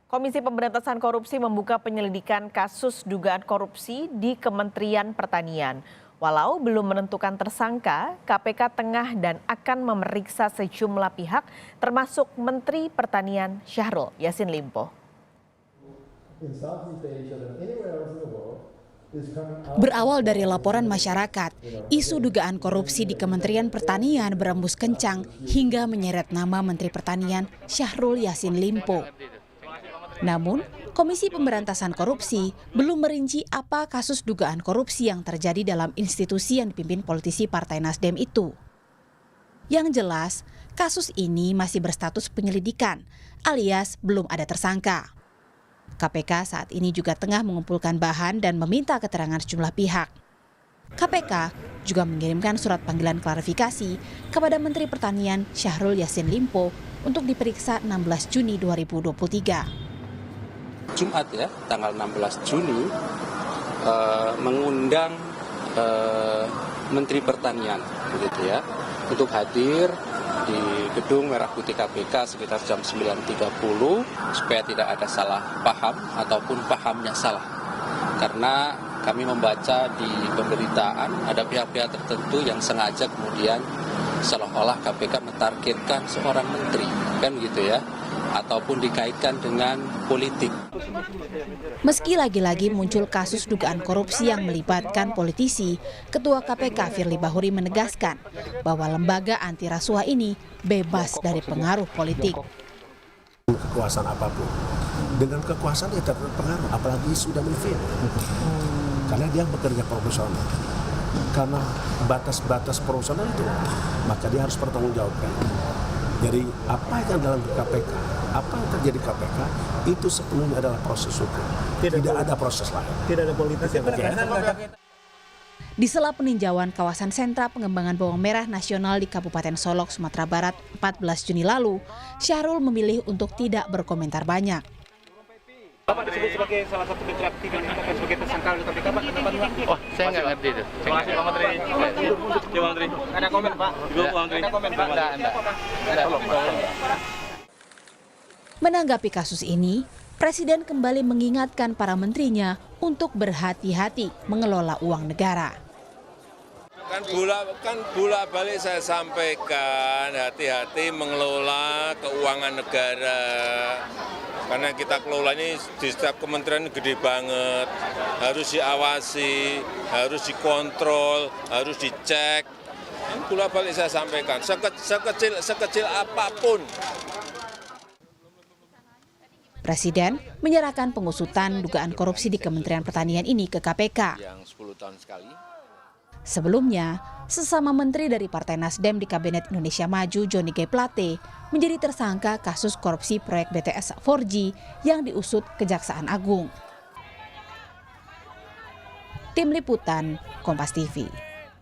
Komisi Pemberantasan Korupsi membuka penyelidikan kasus dugaan korupsi di Kementerian Pertanian. Walau belum menentukan tersangka, KPK tengah dan akan memeriksa sejumlah pihak termasuk Menteri Pertanian Syahrul Yassin Limpo. Berawal dari laporan masyarakat, isu dugaan korupsi di Kementerian Pertanian berembus kencang hingga menyeret nama Menteri Pertanian Syahrul Yassin Limpo. Namun, Komisi Pemberantasan Korupsi belum merinci apa kasus dugaan korupsi yang terjadi dalam institusi yang dipimpin politisi Partai Nasdem itu. Yang jelas, kasus ini masih berstatus penyelidikan, alias belum ada tersangka. KPK saat ini juga tengah mengumpulkan bahan dan meminta keterangan sejumlah pihak. KPK juga mengirimkan surat panggilan klarifikasi kepada Menteri Pertanian Syahrul Yassin Limpo untuk diperiksa 16 Juni 2023. Jumat ya, tanggal 16 Juni mengundang Menteri Pertanian begitu ya, untuk hadir di Gedung Merah Putih KPK sekitar jam 9.30 supaya tidak ada salah paham ataupun pahamnya salah. Karena kami membaca di pemberitaan ada pihak-pihak tertentu yang sengaja kemudian seolah-olah KPK mentargetkan seorang menteri, kan gitu ya, ataupun dikaitkan dengan politik. Meski lagi-lagi muncul kasus dugaan korupsi yang melibatkan politisi, Ketua KPK Firly Bahuri menegaskan bahwa lembaga anti rasuah ini bebas dari pengaruh politik. Kekuasaan apapun, dengan kekuasaan dia terpengaruh, apalagi sudah menfit. Karena dia bekerja profesional. Karena batas-batas profesional itu, maka dia harus bertanggungjawabkan. Jadi apa yang dalam KPK, apa yang terjadi KPK, itu sepenuhnya adalah proses hukum. Tidak ada proses lain. Tidak ada politik. Di sela peninjauan kawasan sentra pengembangan bawang merah nasional di Kabupaten Solok, Sumatera Barat 14 Juni lalu, Syahrul memilih untuk tidak berkomentar banyak. Bapak disebut sebagai salah satu mitra aktif yang akan sebagai tersangka oleh KPK, Pak. Kenapa, Pak? Oh, saya nggak ngerti itu. Terima kasih, Pak Menteri. Terima Menteri. Ada komen, Pak? Ada komen, Pak? Menanggapi kasus ini, Presiden kembali mengingatkan para menterinya untuk berhati-hati mengelola uang negara. Kan bolak-balik saya sampaikan hati-hati mengelola keuangan negara. Karena kita kelola ini di setiap kementerian gede banget, harus diawasi, harus dikontrol, harus dicek. Bolak-balik saya sampaikan, sekecil apapun. Presiden menyerahkan pengusutan dugaan korupsi di Kementerian Pertanian ini ke KPK. Sebelumnya, sesama menteri dari Partai Nasdem di Kabinet Indonesia Maju, Johnny G. Plate, menjadi tersangka kasus korupsi proyek BTS 4G yang diusut Kejaksaan Agung. Tim Liputan, Kompas TV.